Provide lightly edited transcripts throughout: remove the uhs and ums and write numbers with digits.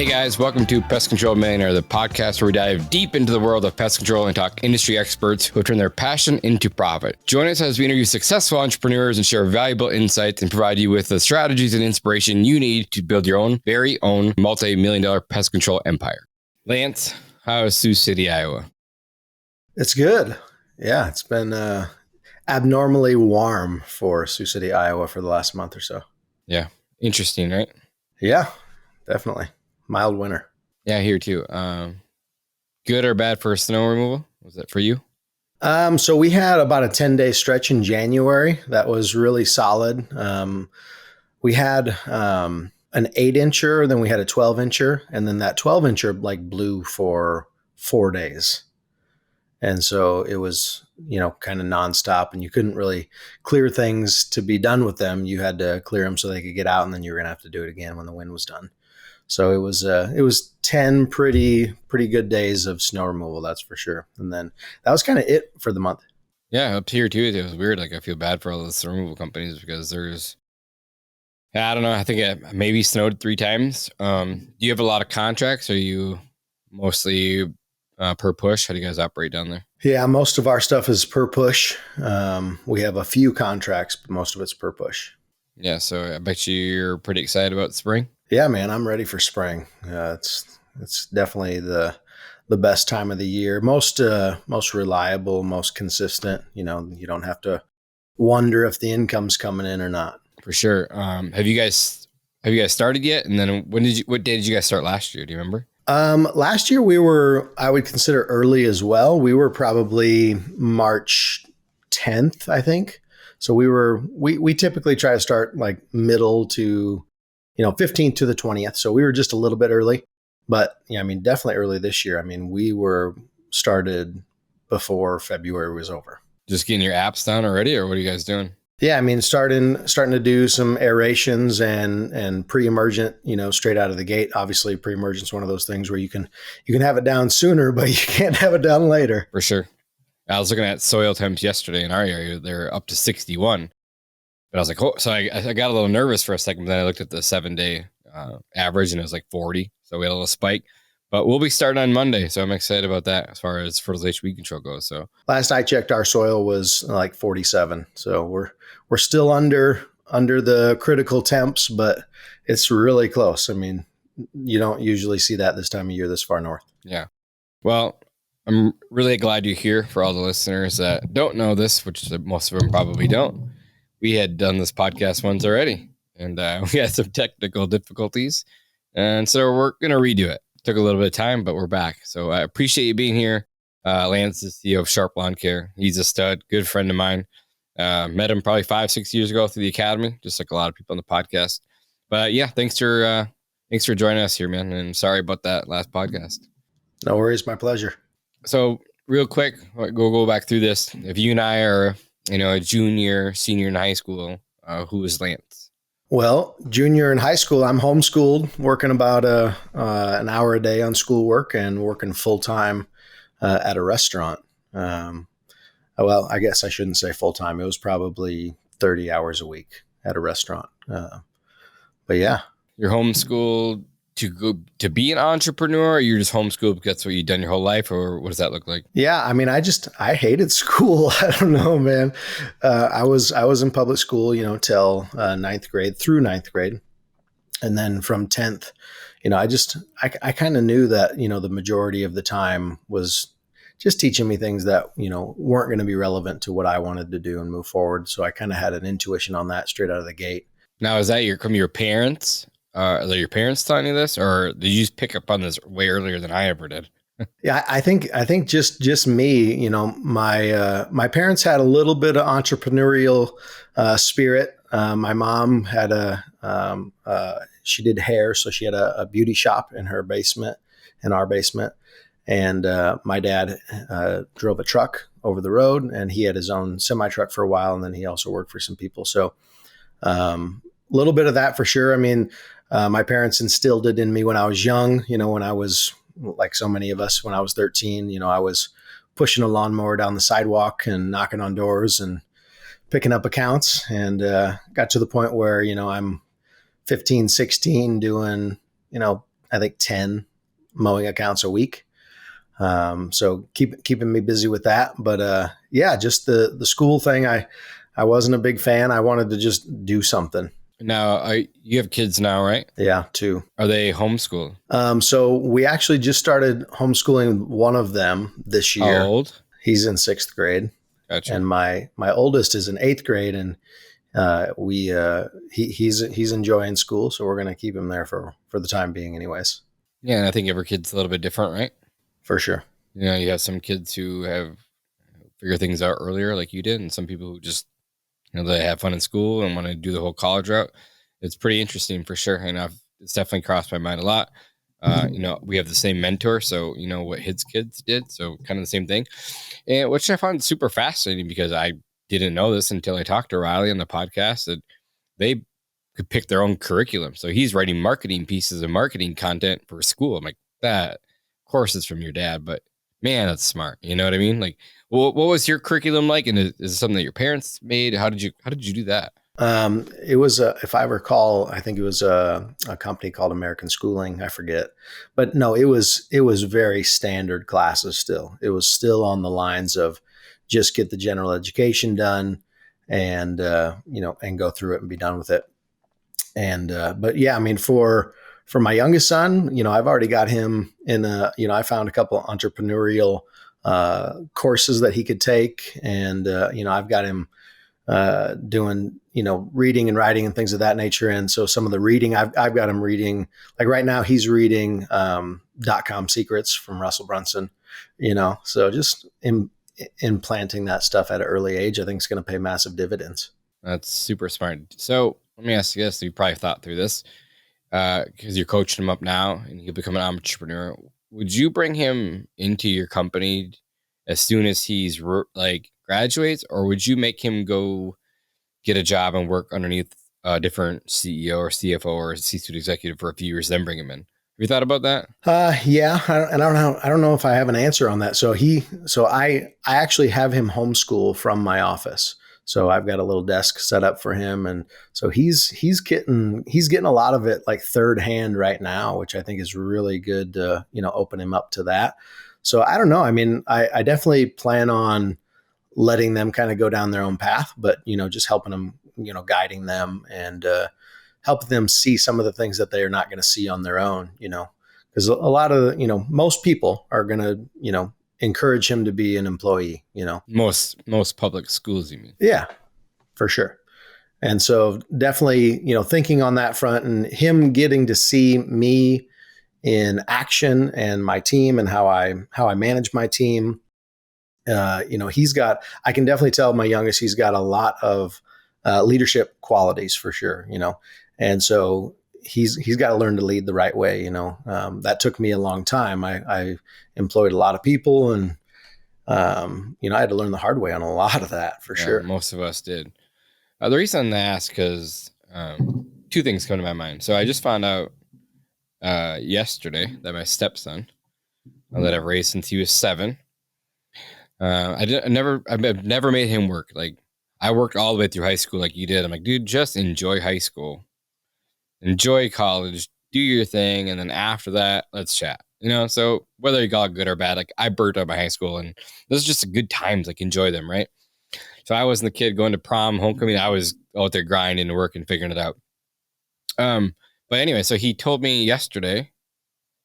Hey guys, welcome to Pest Control Millionaire, the podcast where we dive deep into the world of pest control and talk industry experts who turn their passion into profit. Join us as we interview successful entrepreneurs and share valuable insights and provide you with the strategies and inspiration you need to build your very own multi-million-dollar pest control empire. Lance, how is Sioux City, Iowa? It's good. Yeah, it's been abnormally warm for Sioux City, Iowa for the last month or so. Yeah, interesting, right? Yeah, definitely. Mild winter. Yeah, here too. Good or bad for snow removal? Was that for you? So we had about a 10-day stretch in January. That was really solid. We had an 8-incher, then we had a 12-incher, and then that 12-incher like blew for 4 days. And so it was, kind of nonstop, and you couldn't really clear things to be done with them. You had to clear them so they could get out, and then you were going to have to do it again when the wind was done. So it was 10 pretty good days of snow removal, that's for sure. And then that was kind of it for the month. Yeah, up here too. It was weird. Like I feel bad for all the snow removal companies because I don't know. I think it maybe snowed 3 times. Do you have a lot of contracts? Or are you mostly per push? How do you guys operate down there? Yeah, most of our stuff is per push. We have a few contracts, but most of it's per push. Yeah, so I bet you're pretty excited about spring. Yeah, man, I'm ready for spring. It's definitely the best time of the year. Most reliable, most consistent. You don't have to wonder if the income's coming in or not. For sure. Have you guys started yet? And then what day did you guys start last year? Do you remember? Last year I would consider early as well. We were probably March 10th, I think. So we typically try to start like middle to 15th to the 20th. So we were just a little bit early, but definitely early this year. We were started before February was over. Just getting your apps done already, or what are you guys doing? Yeah, starting to do some aerations and pre-emergent, straight out of the gate. Obviously, pre-emergent is one of those things where you can have it down sooner, but you can't have it down later. For sure. I was looking at soil temps yesterday in our area. They're up to 61. But I was like, oh, so I got a little nervous for a second. But then I looked at the 7-day average and it was like 40. So we had a little spike. But we'll be starting on Monday. So I'm excited about that as far as fertilization weed control goes. So last I checked, our soil was like 47. So we're still under the critical temps, but it's really close. You don't usually see that this time of year this far north. Yeah. Well, I'm really glad you're here. For all the listeners that don't know this, which most of them probably don't. We had done this podcast once already, and we had some technical difficulties. And so we're going to redo it. Took a little bit of time, but we're back. So I appreciate you being here. Lance is CEO of Sharp Lawn Care. He's a stud, good friend of mine. Met him probably 5-6 years ago through the academy, just like a lot of people on the podcast. But yeah, thanks for joining us here, man. And sorry about that last podcast. No worries. My pleasure. So real quick, we'll go back through this. If you and I are a junior, senior in high school, who is Lance? Well, junior in high school, I'm homeschooled, working about an hour a day on schoolwork and working full-time at a restaurant. Well, I guess I shouldn't say full-time. It was probably 30 hours a week at a restaurant. But yeah. You're homeschooled to be an entrepreneur, or you're just homeschooled because that's what you've done your whole life, or what does that look like? Yeah, I hated school. I don't know, man. I was in public school, till 9th grade through 9th grade. And then from 10th, I kind of knew that, the majority of the time was just teaching me things that, weren't going to be relevant to what I wanted to do and move forward. So I kind of had an intuition on that straight out of the gate. Now, is that from your parents? Are your parents telling you this, or did you just pick up on this way earlier than I ever did? Yeah, I think just me. My parents had a little bit of entrepreneurial spirit. My mom had she did hair, so she had a beauty shop in her basement, in our basement, and my dad drove a truck over the road, and he had his own semi truck for a while, and then he also worked for some people. So a little bit of that for sure. My parents instilled it in me when I was young, when I was like so many of us, when I was 13, I was pushing a lawnmower down the sidewalk and knocking on doors and picking up accounts, and got to the point where, I'm 15, 16 doing, I think 10 mowing accounts a week. So keeping me busy with that. But yeah, just the school thing, I wasn't a big fan. I wanted to just do something. Now, you have kids now, right? Yeah, 2. Are they homeschooled? So we actually just started homeschooling one of them this year. How old? He's in 6th grade. Gotcha. And my oldest is in 8th grade, and he's enjoying school, so we're going to keep him there for the time being, anyways. Yeah, and I think every kid's a little bit different, right? For sure. You know, you have some kids who have figured things out earlier, like you did, and some people who just, you know, they have fun in school and want to do the whole college route. It's pretty interesting for sure, and it's definitely crossed my mind a lot. You know, we have the same mentor, so you know what his kids did, so kind of the same thing, and which I found super fascinating because I didn't know this until I talked to Riley on the podcast that they could pick their own curriculum. So he's writing marketing pieces of marketing content for school. I'm like, that, of course, it's from your dad, but man, that's smart. You know what I mean? Like, what was your curriculum like, and is it something that your parents made? How did you do that? It was, if I recall, I think it was a company called American Schooling. I forget, but no, it was very standard classes still. It was still on the lines of just get the general education done and, you know, and go through it and be done with it. And, but yeah, I mean, for my youngest son, you know, I've already got him in you know, I found a couple of entrepreneurial, courses that he could take. And, you know, I've got him, doing, you know, reading and writing and things of that nature. And so some of the reading I've got him reading, like right now he's reading, .com Secrets from Russell Brunson, you know, so just implanting that stuff at an early age, I think is going to pay massive dividends. That's super smart. So let me ask you this. You probably thought through this because you're coaching him up now and he'll become an entrepreneur. Would you bring him into your company as soon as he's like graduates, or would you make him go get a job and work underneath a different CEO or CFO or C-suite executive for a few years, then bring him in? Have you thought about that? Yeah. I don't know if I have an answer on that. So I actually have him homeschool from my office. So I've got a little desk set up for him. And so he's getting a lot of it like third hand right now, which I think is really good to, you know, open him up to that. So I don't know. I mean, I definitely plan on letting them kind of go down their own path, but, you know, just helping them, you know, guiding them and, help them see some of the things that they are not going to see on their own, you know, because a lot of, you know, most people are going to, you know, encourage him to be an employee, you know. Most public schools, you mean? Yeah, for sure. And so definitely, you know, thinking on that front and him getting to see me in action and my team and how I manage my team. You know, I can definitely tell my youngest, he's got a lot of leadership qualities for sure, you know. And so he's got to learn to lead the right way, you know. That took me a long time. I employed a lot of people and, you know, I had to learn the hard way on a lot of that for sure. Most of us did. The reason I asked, because two things come to my mind. So I just found out yesterday that my stepson that I've raised since he was 7, I've never made him work. Like, I worked all the way through high school like you did. I'm like, dude, just enjoy high school, enjoy college, do your thing, and then after that, let's chat. You know, so whether you got good or bad, like I burnt out my high school, and those are just good times. Like, enjoy them, right? So I wasn't the kid going to prom, homecoming. I was out there grinding and working, figuring it out. But anyway, so he told me yesterday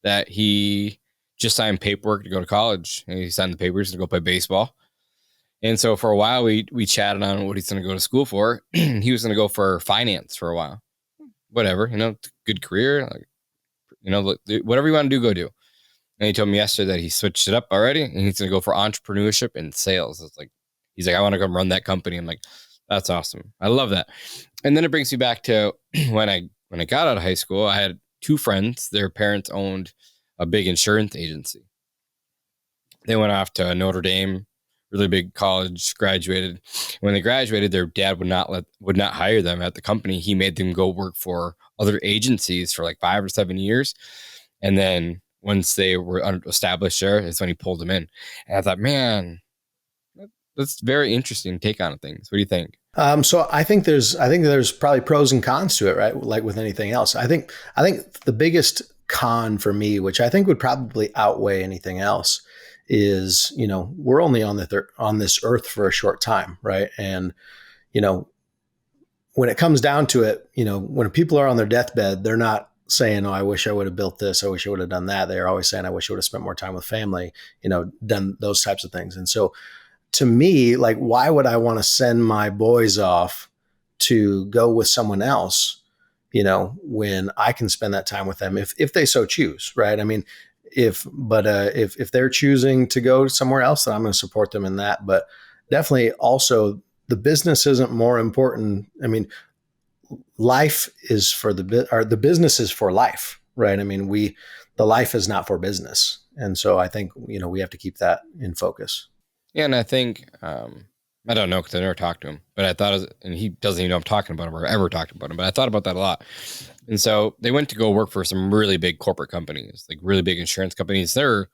that he just signed paperwork to go to college, and he signed the papers to go play baseball. And so for a while, we chatted on what he's going to go to school for. He was going to go for finance for a while. Whatever, you know, good career, like, you know, whatever you want to do, go do. And he told me yesterday that he switched it up already, and he's going to go for entrepreneurship and sales. It's like, he's like, I want to come run that company. I'm like, that's awesome. I love that. And then it brings me back to when I got out of high school, I had 2 friends. Their parents owned a big insurance agency. They went off to Notre Dame, really big college, graduated. When they graduated, their dad would not hire them at the company. He made them go work for other agencies for like 5 or 7 years. And then once they were established there, that's when he pulled them in. And I thought, man, that's very interesting take on things. What do you think? So I think there's probably pros and cons to it, right? Like with anything else. I think the biggest con for me, which I think would probably outweigh anything else, is, we're only on on this earth for a short time, right? And, when it comes down to it, when people are on their deathbed, they're not saying, "Oh, I wish I would have built this. I wish I would have done that." They're always saying, "I wish I would have spent more time with family, done those types of things." And so to me, like, why would I want to send my boys off to go with someone else, when I can spend that time with them if they so choose, right? I mean, if they're choosing to go somewhere else, then I'm going to support them in that. But definitely also, the business isn't more important. I mean, life is for the business is for life, right? I mean, the life is not for business. And so I think, we have to keep that in focus. Yeah. And I think, I don't know, because I never talked to him, but I thought, and he doesn't even know I'm talking about him or ever talked about him, but I thought about that a lot. And so they went to go work for some really big corporate companies, like really big insurance companies. They're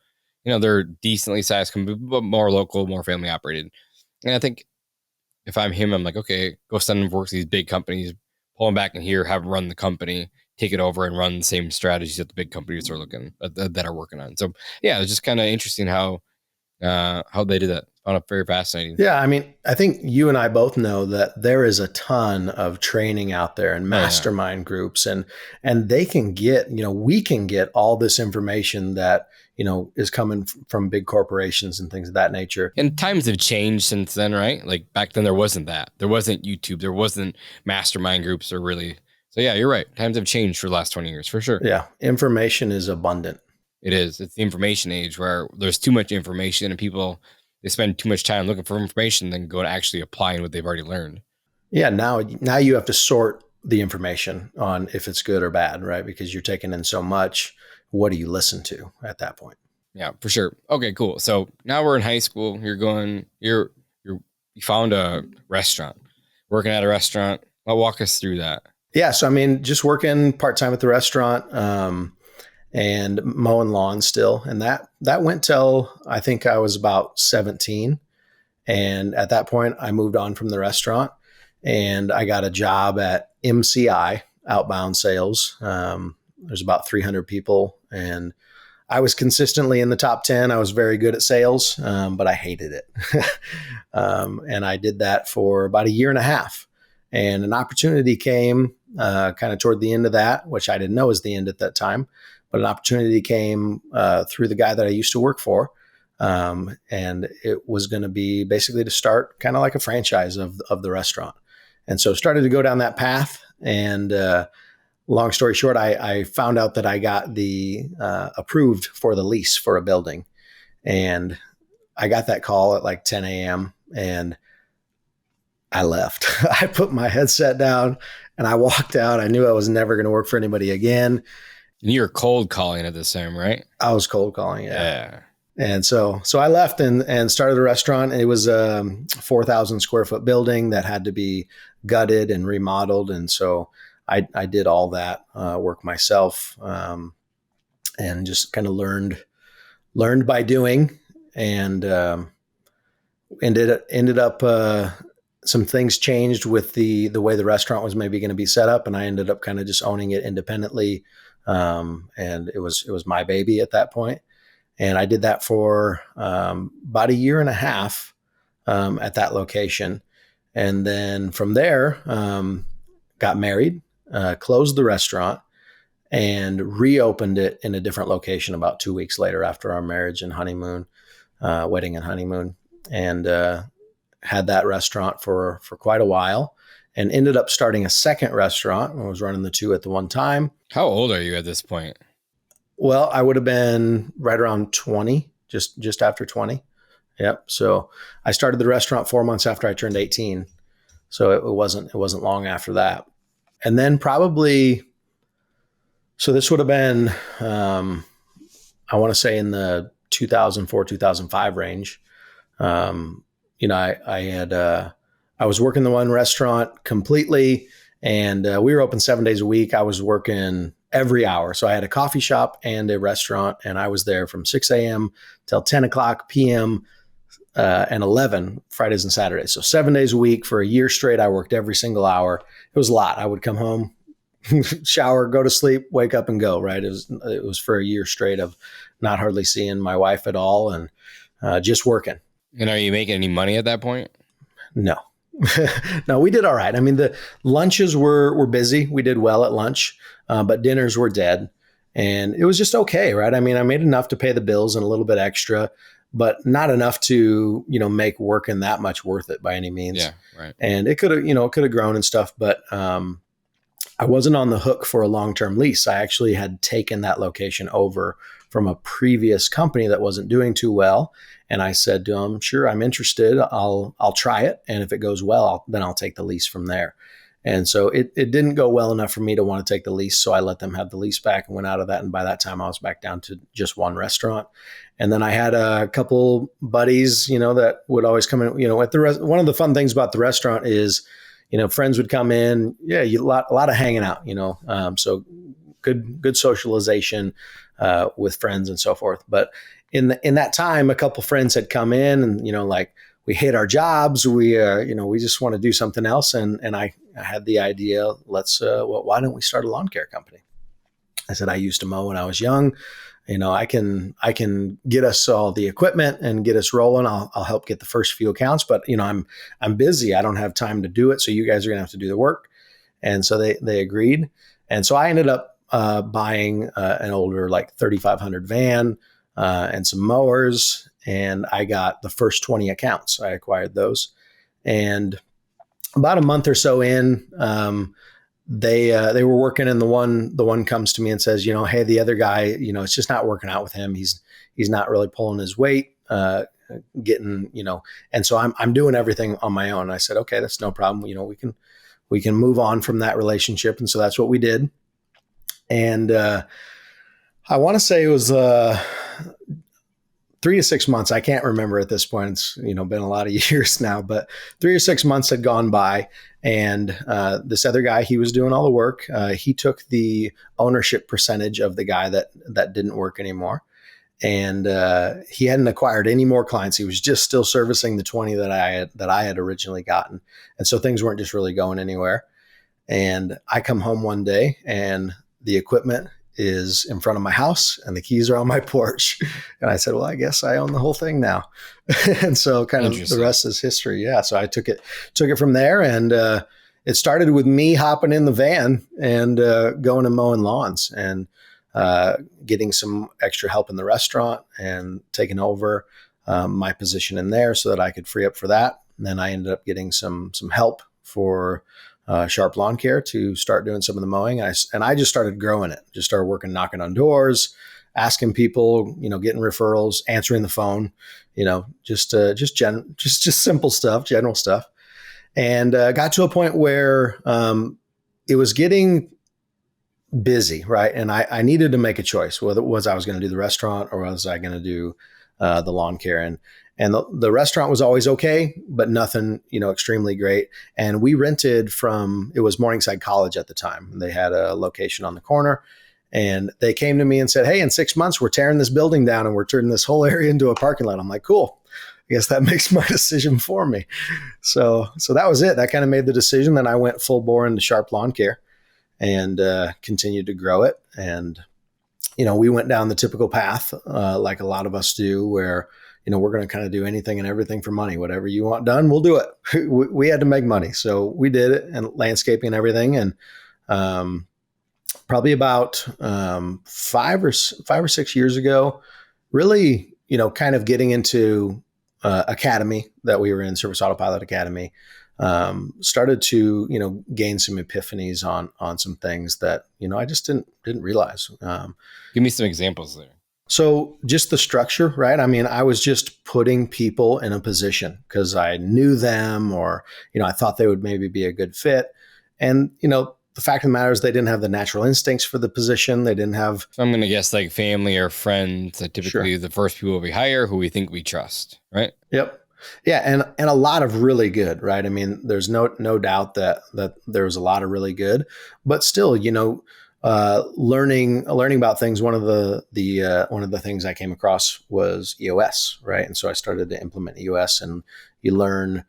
decently sized companies, but more local, more family operated. And I think if I'm him, I'm like, okay, go send him to work for these big companies, pull him back in here, have him run the company, take it over and run the same strategies that the big companies are looking that are working on. So yeah, it's just kind of interesting how they did that. Found it very fascinating. Yeah, I mean, I think you and I both know that there is a ton of training out there and mastermind groups, and they can get, we can get all this information that, is coming from big corporations and things of that nature. And times have changed since then, right? Like back then there wasn't that. There wasn't YouTube. There wasn't mastermind groups or really. So yeah, you're right. Times have changed for the last 20 years for sure. Yeah. Information is abundant. It is. It's the information age where there's too much information and people, they spend too much time looking for information than go to actually applying what they've already learned. Yeah. Now you have to sort the information on if it's good or bad, right? Because you're taking in so much. What do you listen to at that point? Yeah, for sure. Okay, cool. So now we're in high school. You found a restaurant, working at a restaurant. Well, walk us through that. Yeah. So, I mean, just working part-time at the restaurant, and mowing lawns still. And that went till I think I was about 17. And at that point I moved on from the restaurant and I got a job at MCI, outbound sales. There's about 300 people and I was consistently in the top 10. I was very good at sales, but I hated it. And I did that for about a year and a half. And an opportunity came kind of toward the end of that, which I didn't know was the end at that time. But an opportunity came through the guy that I used to work for. And it was going to be basically to start kind of like a franchise of the restaurant. And so started to go down that path. And long story short, I found out that I got the approved for the lease for a building. And I got that call at like 10 a.m. and I left. I put my headset down and I walked out. I knew I was never going to work for anybody again. You're cold calling at the same, right? I was cold calling. Yeah. And so I left and started a restaurant. It was a 4,000 square foot building that had to be gutted and remodeled. And so I did all that work myself, and just kind of learned by doing, and ended up some things changed with the way the restaurant was maybe going to be set up. And I ended up kind of just owning it independently. And it was my baby at that point. And I did that for about a year and a half at that location. And then from there, got married, closed the restaurant, and reopened it in a different location about 2 weeks later after our marriage and honeymoon, wedding and honeymoon. And had that restaurant for quite a while. And ended up starting a second restaurant. I was running the two at the one time. How old are you at this point? Well, I would have been right around 20, just after 20. Yep. So I started the restaurant 4 months after I turned 18. So it wasn't long after that. And then probably, so this would have been, I want to say in the 2004, 2005 range. I was working the one restaurant completely, and we were open 7 days a week. I was working every hour. So I had a coffee shop and a restaurant, and I was there from 6 a.m. till 10 o'clock p.m. And 11 Fridays and Saturdays. So 7 days a week for a year straight. I worked every single hour. It was a lot. I would come home, shower, go to sleep, wake up and go, right? It was for a year straight of not hardly seeing my wife at all and just working. And are you making any money at that point? No. No, we did all right. I mean, the lunches were busy. We did well at lunch, but dinners were dead. And it was just okay, right? I mean, I made enough to pay the bills and a little bit extra, but not enough to, make working that much worth it by any means. Yeah, right. And it could have grown and stuff, but I wasn't on the hook for a long-term lease. I actually had taken that location over from a previous company that wasn't doing too well. And I said to them, sure, I'm interested. I'll try it. And if it goes well, then I'll take the lease from there. And so it didn't go well enough for me to want to take the lease. So I let them have the lease back and went out of that. And by that time I was back down to just one restaurant. And then I had a couple buddies, that would always come in, at one of the fun things about the restaurant is, friends would come in. Yeah. A lot of hanging out, so good socialization, with friends and so forth. But in that time, a couple friends had come in and, we hate our jobs. We just want to do something else. And I had the idea, why don't we start a lawn care company? I said, I used to mow when I was young. I can get us all the equipment and get us rolling. I'll help get the first few accounts, but I'm busy. I don't have time to do it. So you guys are going to have to do the work. And so they agreed. And so I ended up buying an older, 3,500 van and some mowers. And I got the first 20 accounts. I acquired those. And about a month or so in, they were working, and the one comes to me and says, hey, the other guy, it's just not working out with him. He's not really pulling his weight, getting, and so I'm doing everything on my own. I said, okay, that's no problem. We can move on from that relationship. And so that's what we did. And I want to say it was 3 to 6 months. I can't remember at this point. It's, been a lot of years now, but 3 or 6 months had gone by, and this other guy, he was doing all the work. He took the ownership percentage of the guy that didn't work anymore. And he hadn't acquired any more clients. He was just still servicing the 20 that I had originally gotten. And so things weren't just really going anywhere. And I come home one day and the equipment is in front of my house and the keys are on my porch. And I said, well, I guess I own the whole thing now. And so kind of the rest is history. Yeah. So I took it from there, and it started with me hopping in the van and going and mowing lawns and getting some extra help in the restaurant and taking over my position in there so that I could free up for that. And then I ended up getting some help for Sharp Lawn Care to start doing some of the mowing. And I just started growing it, just started working, knocking on doors, asking people, getting referrals, answering the phone, just simple stuff, general stuff. And got to a point where it was getting busy, right? And I needed to make a choice, whether it was I was going to do the restaurant or was I going to do the lawn care. And the restaurant was always okay, but nothing, extremely great. And we rented it was Morningside College at the time. They had a location on the corner, and they came to me and said, hey, in 6 months, we're tearing this building down and we're turning this whole area into a parking lot. I'm like, cool. I guess that makes my decision for me. So that was it. That kind of made the decision. Then I went full bore into Sharp Lawn Care and continued to grow it. And, we went down the typical path like a lot of us do, where we're going to kind of do anything and everything for money. Whatever you want done, we'll do it. We had to make money. So we did it, and landscaping and everything. And probably about 5 or 6 years ago, really, kind of getting into academy that we were in, Service Autopilot Academy, started to, gain some epiphanies on some things that, I just didn't realize. Give me some examples there. So just the structure, right? I mean, I was just putting people in a position because I knew them, or, I thought they would maybe be a good fit. And, the fact of the matter is they didn't have the natural instincts for the position. They didn't have. So I'm going to guess like family or friends that typically the first people we hire who we think we trust, right? Yep. Yeah. And a lot of really good, right? I mean, there's no doubt that there was a lot of really good, but still, learning about things. One of the things I came across was EOS, right? And so I started to implement EOS, and you learn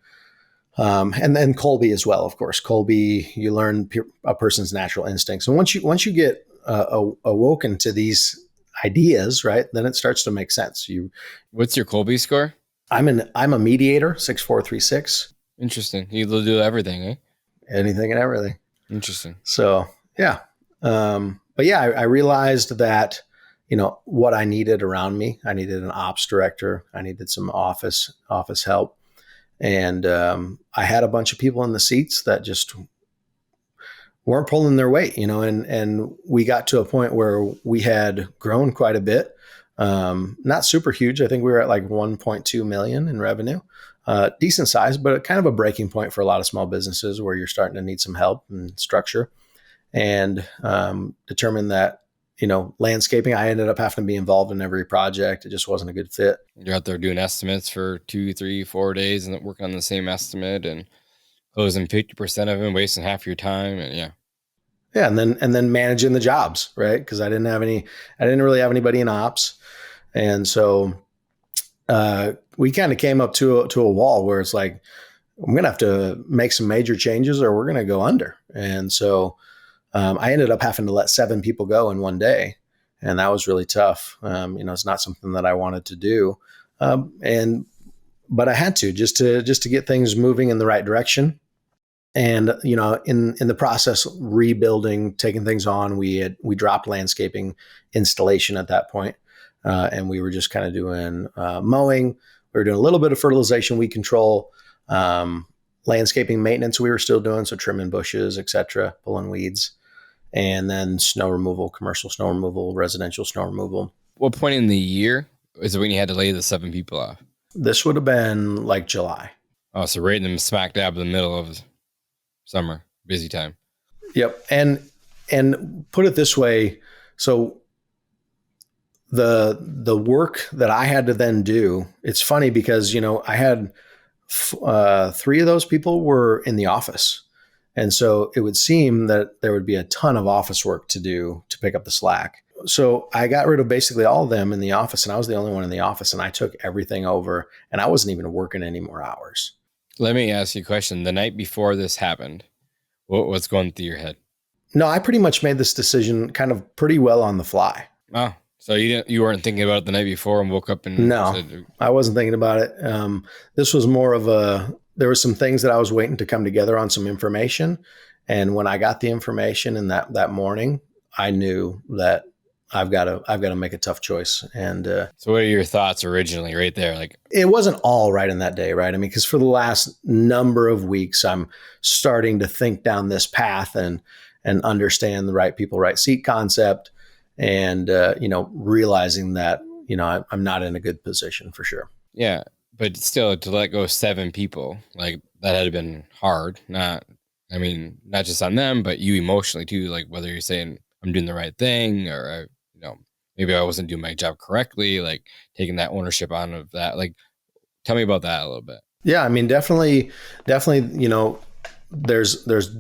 And then Colby as well, of course. Colby, you learn a person's natural instincts, and once you get awoken to these ideas, right, then it starts to make sense. What's your Colby score? I'm a mediator, 6436. Interesting. You do everything, eh? Anything and everything. Interesting. So yeah, but yeah, I realized that what I needed around me. I needed an ops director. I needed some office help. And I had a bunch of people in the seats that just weren't pulling their weight, and we got to a point where we had grown quite a bit. Not super huge. I think we were at like 1.2 million in revenue, decent size, but kind of a breaking point for a lot of small businesses where you're starting to need some help and structure, and determined that, landscaping, I ended up having to be involved in every project. It just wasn't a good fit. You're out there doing estimates for 2, 3, 4 days and working on the same estimate and closing 50% of them, wasting half your time. And yeah. And then managing the jobs, right? Because I didn't really have anybody in ops. And so we kind of came up to a wall where it's like, I'm going to have to make some major changes or we're going to go under. And so I ended up having to let 7 people go in one day. And that was really tough. It's not something that I wanted to do. But I had to just to get things moving in the right direction. And, in the process, rebuilding, taking things on, we dropped landscaping installation at that point. And we were just kind of doing mowing. We were doing a little bit of fertilization, weed control, landscaping maintenance we were still doing. So trimming bushes, et cetera, pulling weeds. And then snow removal, commercial snow removal, residential snow removal. What point in the year is it when you had to lay the 7 people off? This would have been like July. Oh, so right in the smack dab in the middle of summer, busy time. Yep. And put it this way. So the work that I had to then do, it's funny because, I had 3 of those people were in the office. And so it would seem that there would be a ton of office work to do to pick up the slack. So I got rid of basically all of them in the office, and I was the only one in the office, and I took everything over, and I wasn't even working any more hours. Let me ask you a question. The night before this happened, what was going through your head? No, I pretty much made this decision kind of pretty well on the fly. Oh, so you weren't thinking about it the night before and woke up and no, said, I wasn't thinking about it. This was more of there were some things that I was waiting to come together on some information. And when I got the information in that morning, I knew that I've got to make a tough choice. And so what are your thoughts originally right there? Like, it wasn't all right in that day, right? I mean, because for the last number of weeks, I'm starting to think down this path and understand the right people, right seat concept, and realizing that I'm not in a good position for sure. Yeah, but still, to let go of 7 people, like that had been hard. Not just on them, but you emotionally too. Like whether you're saying I'm doing the right thing or maybe I wasn't doing my job correctly, like taking that ownership on of that. Like, tell me about that a little bit. Yeah, I mean, definitely, there's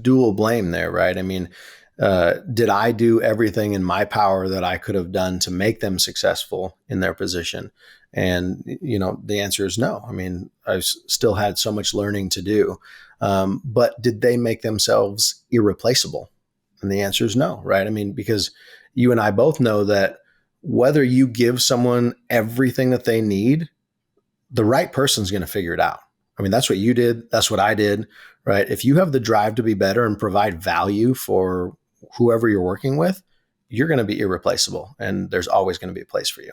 dual blame there, right? I mean, did I do everything in my power that I could have done to make them successful in their position? And, the answer is no. I mean, I've still had so much learning to do. But did they make themselves irreplaceable? And the answer is no, right? I mean, because you and I both know that whether you give someone everything that they need, the right person's going to figure it out. I mean, that's what you did. That's what I did, right? If you have the drive to be better and provide value for whoever you're working with, you're going to be irreplaceable, and there's always going to be a place for you.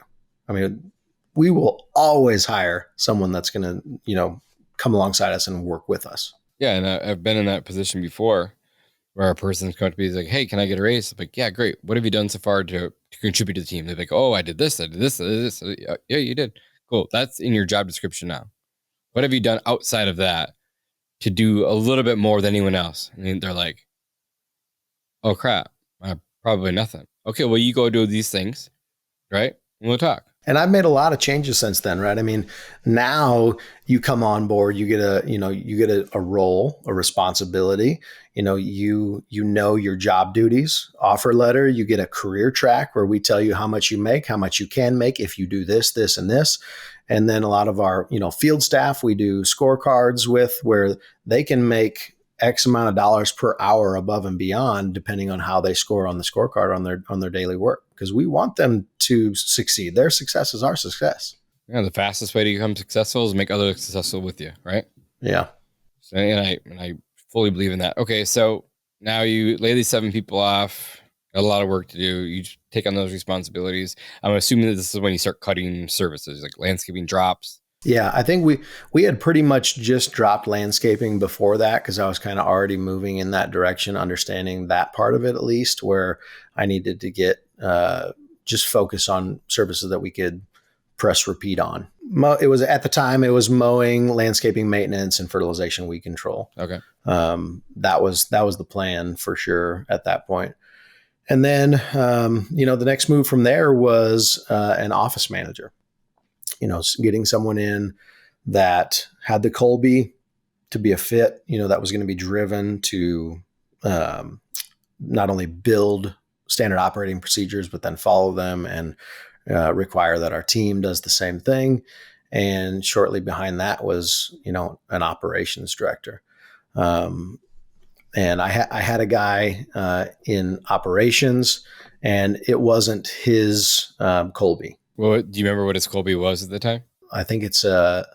I mean, we will always hire someone that's going to, come alongside us and work with us. Yeah. And I've been in that position before where a person's come to me, like, hey, can I get a raise? I'm like, yeah, great. What have you done so far to contribute to the team? They're like, oh, I did this, I did this, I did this. Yeah, you did. Cool. That's in your job description now. What have you done outside of that to do a little bit more than anyone else? And they're like, oh, crap. Probably nothing. Okay, well, you go do these things, right? And we'll talk. And I've made a lot of changes since then, right? I mean, now you come on board, you get a role, a responsibility. You know your job duties, offer letter, you get a career track where we tell you how much you make, how much you can make if you do this, this, and this. And then a lot of our, field staff, we do scorecards with where they can make X amount of dollars per hour above and beyond, depending on how they score on the scorecard on their daily work, because we want them to succeed. Their success is our success. Yeah, the fastest way to become successful is make others successful with you, right? Yeah. So, and I fully believe in that. Okay, so now you lay these 7 people off. Got a lot of work to do. You take on those responsibilities. I'm assuming that this is when you start cutting services, like landscaping drops. Yeah, I think we had pretty much just dropped landscaping before that, because I was kind of already moving in that direction, understanding that part of it at least, where I needed to get just focus on services that we could press repeat on. It was at the time, it was mowing, landscaping maintenance, and fertilization weed control. Okay. That was the plan for sure at that point. And then, the next move from there was an office manager. Getting someone in that had the Colby to be a fit, that was going to be driven to not only build standard operating procedures, but then follow them and require that our team does the same thing. And shortly behind that was, an operations director. And I had a guy in operations, and it wasn't his Colby. Well, do you remember what his Colby was at the time? I think it's a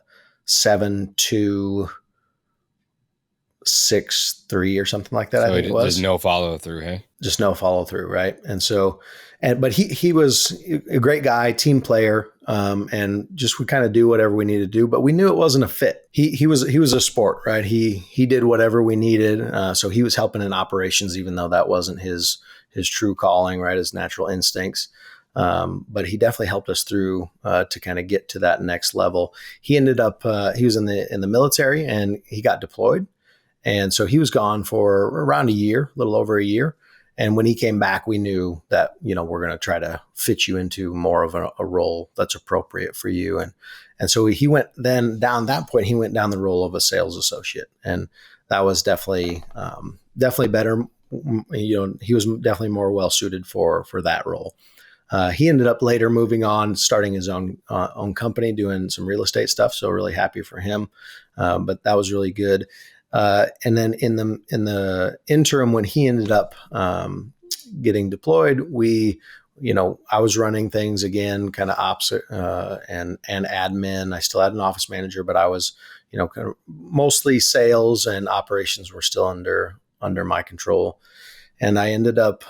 7.263 or something like that. So I think it was. There's no follow through, hey? Just no follow through, right? And so, but he was a great guy, team player, and just would kind of do whatever we needed to do. But we knew it wasn't a fit. He was a sport, right? He did whatever we needed. So he was helping in operations, even though that wasn't his true calling, right? His natural instincts. But he definitely helped us through to kind of get to that next level. He ended up he was in the military, and he got deployed, and so he was gone for around a year, a little over a year. And when he came back, we knew that we're going to try to fit you into more of a role that's appropriate for you. And so he went then down that point. He went down the role of a sales associate, and that was definitely better. He was definitely more well suited for that role. He ended up later moving on, starting his own company, doing some real estate stuff. So really happy for him. But that was really good. And then in the interim, when he ended up getting deployed, I was running things again, kind of ops and admin. I still had an office manager, but I was kind of mostly sales and operations were still under my control. And I ended up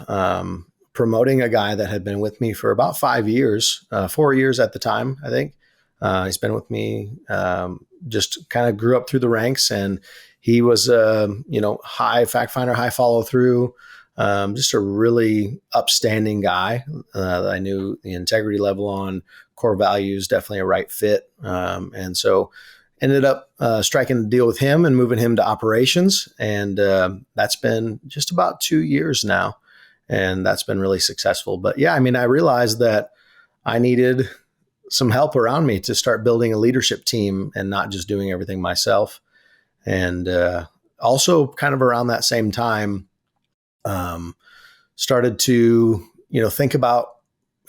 promoting a guy that had been with me for about 5 years, 4 years at the time, I think. He's been with me, just kind of grew up through the ranks, and he was, high fact finder, high follow through, just a really upstanding guy. I knew the integrity level on, core values, definitely a right fit. And so ended up striking a deal with him and moving him to operations. And that's been just about 2 years now. And that's been really successful. But yeah, I mean, I realized that I needed some help around me to start building a leadership team and not just doing everything myself. And also kind of around that same time, started to, think about,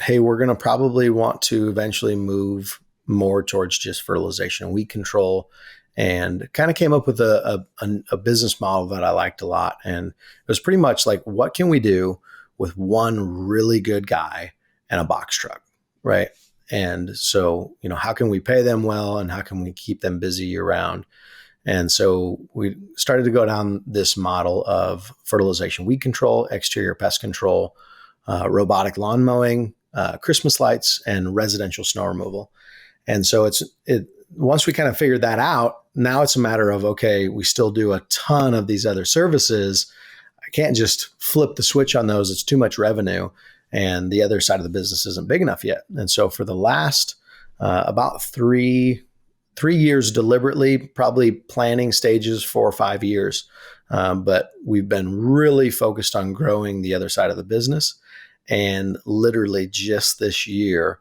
hey, we're going to probably want to eventually move more towards just fertilization and weed control, and kind of came up with a business model that I liked a lot. And it was pretty much like, what can we do with one really good guy and a box truck, right? And so, how can we pay them well, and how can we keep them busy year round? And so we started to go down this model of fertilization, weed control, exterior pest control, robotic lawn mowing, Christmas lights, and residential snow removal. And so once we kind of figured that out, now it's a matter of, okay, we still do a ton of these other services. I can't just flip the switch on those. It's too much revenue, and the other side of the business isn't big enough yet. And so for the last about 3 years deliberately, probably planning stages 4 or 5 years, but we've been really focused on growing the other side of the business. And literally just this year,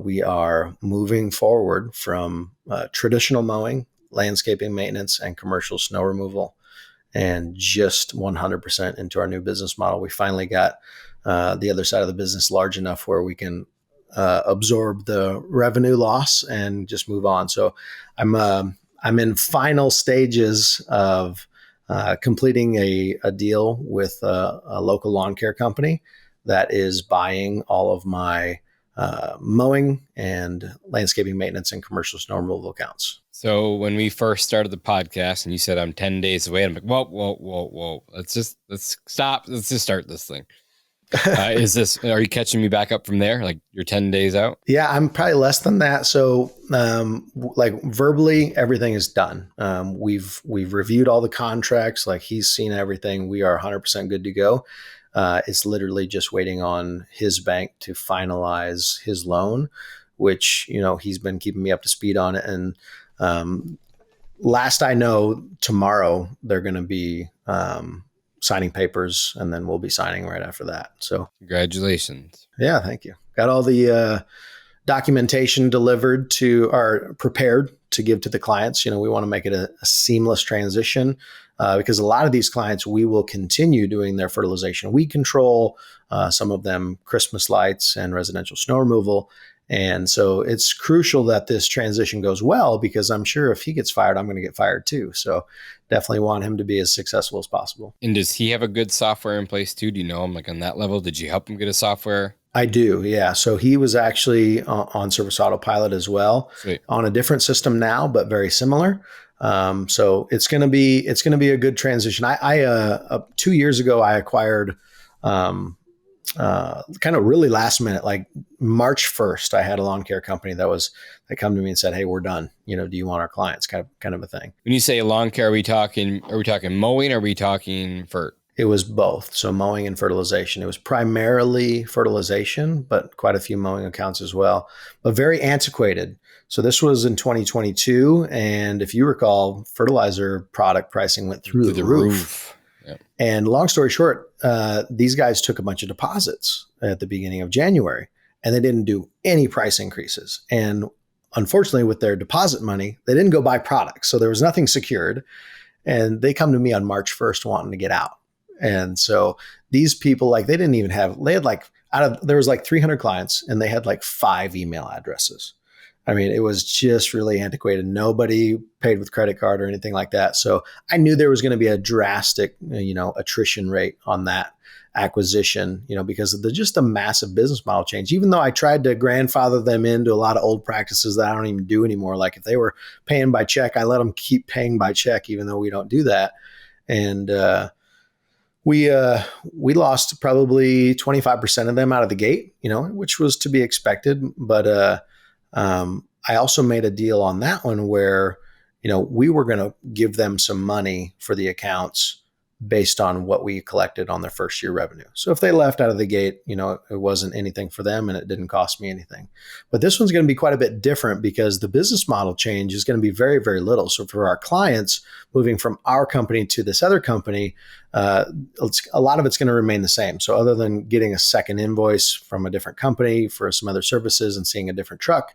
we are moving forward from traditional mowing, landscaping maintenance, and commercial snow removal, and just 100% into our new business model. We finally got the other side of the business large enough where we can absorb the revenue loss and just move on. So I'm in final stages of completing a deal with a local lawn care company that is buying all of my mowing and landscaping maintenance and commercial snow removal accounts. So when we first started the podcast and you said I'm 10 days away, I'm like, whoa. Let's stop. Let's just start this thing. Are you catching me back up from there? Like you're 10 days out? Yeah, I'm probably less than that. So like verbally, everything is done. We've reviewed all the contracts. Like he's seen everything. We are 100% good to go. It's literally just waiting on his bank to finalize his loan, which, he's been keeping me up to speed on it. And last I know, tomorrow they're going to be signing papers, and then we'll be signing right after that. So congratulations. Yeah, thank you. Got all the documentation delivered prepared to give to the clients. We want to make it a seamless transition because a lot of these clients, we will continue doing their fertilization weed control, some of them Christmas lights and residential snow removal. And so it's crucial that this transition goes well, because I'm sure if he gets fired, I'm going to get fired too. So definitely want him to be as successful as possible. And does he have a good software in place too? Do you know him like on that level? Did you help him get a software? I do. Yeah. So he was actually on Service Autopilot as well. Sweet. On a different system now, but very similar. So it's going to be a good transition. I 2 years ago, I acquired, kind of really last minute, like March 1st, I had a lawn care company that come to me and said, "Hey, we're done. Do you want our clients?" Kind of a thing. When you say lawn care, are we talking mowing? Or are we talking fert? It was both. So mowing and fertilization. It was primarily fertilization, but quite a few mowing accounts as well, but very antiquated. So this was in 2022. And if you recall, fertilizer product pricing went through the roof. Yep. And long story short, these guys took a bunch of deposits at the beginning of January, and they didn't do any price increases. And unfortunately, with their deposit money, they didn't go buy products. So there was nothing secured. And they come to me on March 1st wanting to get out. And so these people, there was 300 clients, and they had 5 email addresses. I mean, it was just really antiquated. Nobody paid with credit card or anything like that. So I knew there was going to be a drastic, attrition rate on that acquisition, because of just a massive business model change. Even though I tried to grandfather them into a lot of old practices that I don't even do anymore. Like if they were paying by check, I let them keep paying by check, even though we don't do that. And we lost probably 25% of them out of the gate, which was to be expected. But I also made a deal on that one where, we were going to give them some money for the accounts based on what we collected on their first year revenue. So if they left out of the gate, it wasn't anything for them and it didn't cost me anything. But this one's going to be quite a bit different because the business model change is going to be very, very little. So for our clients moving from our company to this other company, a lot of it's going to remain the same. So other than getting a second invoice from a different company for some other services and seeing a different truck,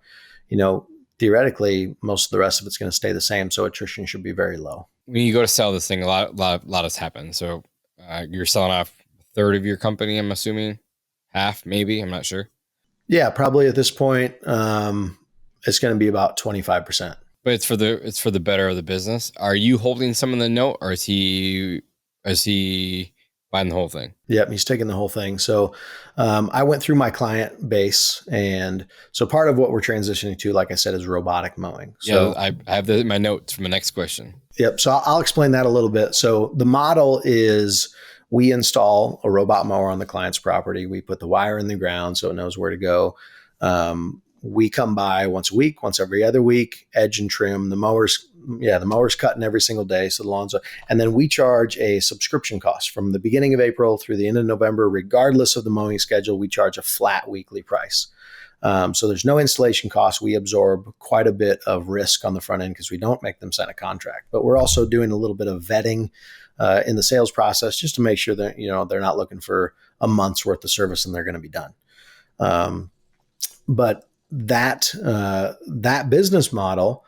theoretically, most of the rest of it's going to stay the same. So attrition should be very low. When you go to sell this thing, a lot has happened. So you're selling off a third of your company, I'm assuming, half, maybe, I'm not sure. Yeah, probably at this point, it's going to be about 25%. But it's for the better of the business. Are you holding some of the note, or is he buying the whole thing? Yep, he's taking the whole thing. So I went through my client base, and so part of what we're transitioning to, like I said, is robotic mowing. So yeah, I have my notes for my next question. Yep. So I'll explain that a little bit. So the model is we install a robot mower on the client's property. We put the wire in the ground so it knows where to go. We come by once a week, once every other week, edge and trim. The mower's cutting every single day. So the lawns are, and then we charge a subscription cost from the beginning of April through the end of November, regardless of the mowing schedule. We charge a flat weekly price. So there's no installation costs. We absorb quite a bit of risk on the front end because we don't make them sign a contract, but we're also doing a little bit of vetting in the sales process just to make sure that, they're not looking for a month's worth of service and they're going to be done. But that business model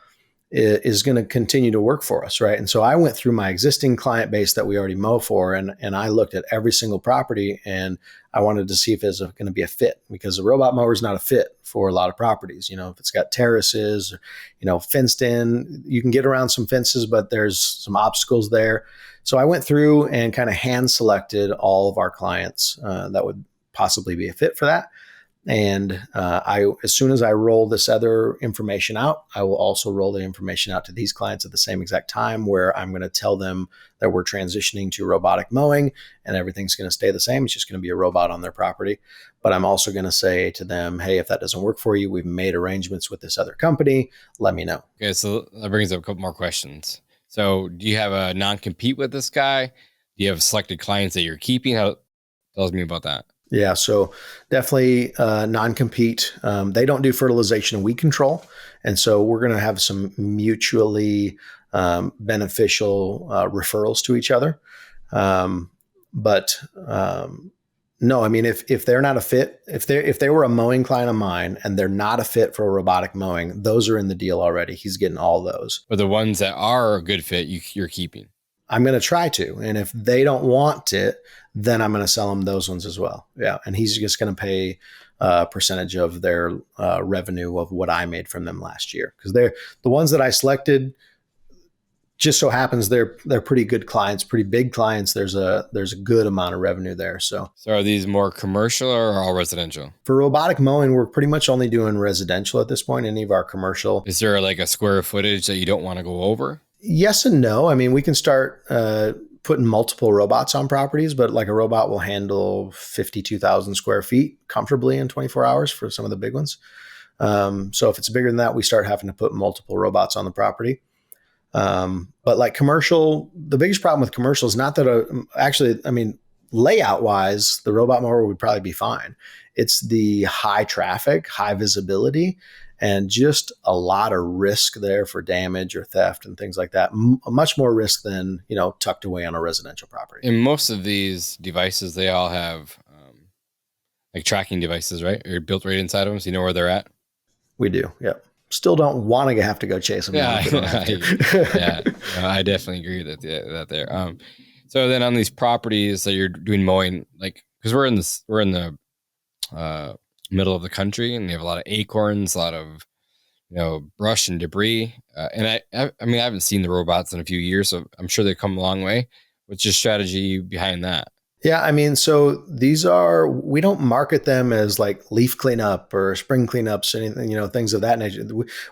is going to continue to work for us, right? And so I went through my existing client base that we already mow for, and I looked at every single property, and I wanted to see if it's going to be a fit, because the robot mower is not a fit for a lot of properties. If it's got terraces, fenced in, you can get around some fences, but there's some obstacles there. So I went through and kind of hand selected all of our clients that would possibly be a fit for that. And as soon as I roll this other information out, I will also roll the information out to these clients at the same exact time, where I'm going to tell them that we're transitioning to robotic mowing and everything's going to stay the same. It's just going to be a robot on their property. But I'm also going to say to them, hey, if that doesn't work for you, we've made arrangements with this other company. Let me know. Okay, so that brings up a couple more questions. So do you have a non-compete with this guy? Do you have selected clients that you're keeping? Tell me about that. Yeah, so definitely non-compete. They don't do fertilization and weed control. And so we're going to have some mutually beneficial referrals to each other. But no, I mean, if they're not a fit, if they were a mowing client of mine and they're not a fit for a robotic mowing, those are in the deal already. He's getting all those. But the ones that are a good fit, you're keeping. I'm going to try to. And if they don't want it, then I'm going to sell them those ones as well. Yeah. And he's just going to pay a percentage of their revenue of what I made from them last year. Because they're the ones that I selected, just so happens they're pretty good clients, pretty big clients. There's a good amount of revenue there. So are these more commercial or all residential? For robotic mowing, we're pretty much only doing residential at this point. Any of our commercial. Is there like a square footage that you don't want to go over? Yes and no. I mean, we can start putting multiple robots on properties, but like a robot will handle 52,000 square feet comfortably in 24 hours for some of the big ones. So if it's bigger than that, we start having to put multiple robots on the property. But like commercial, the biggest problem with commercial is not that layout wise, the robot mower would probably be fine. It's the high traffic, high visibility, and just a lot of risk there for damage or theft and things like that. Much more risk than, tucked away on a residential property. And most of these devices, they all have like tracking devices, right? Or built right inside of them, so you know where they're at. We do, yep. Still don't want to have to go chase them. Yeah, I definitely agree with that there. So then on these properties that you're doing mowing, like, because we're in the middle of the country, and they have a lot of acorns, a lot of brush and debris. And I haven't seen the robots in a few years, so I'm sure they've come a long way. What's your strategy behind that? Yeah, I mean, so we don't market them as like leaf cleanup or spring cleanups, anything, things of that nature.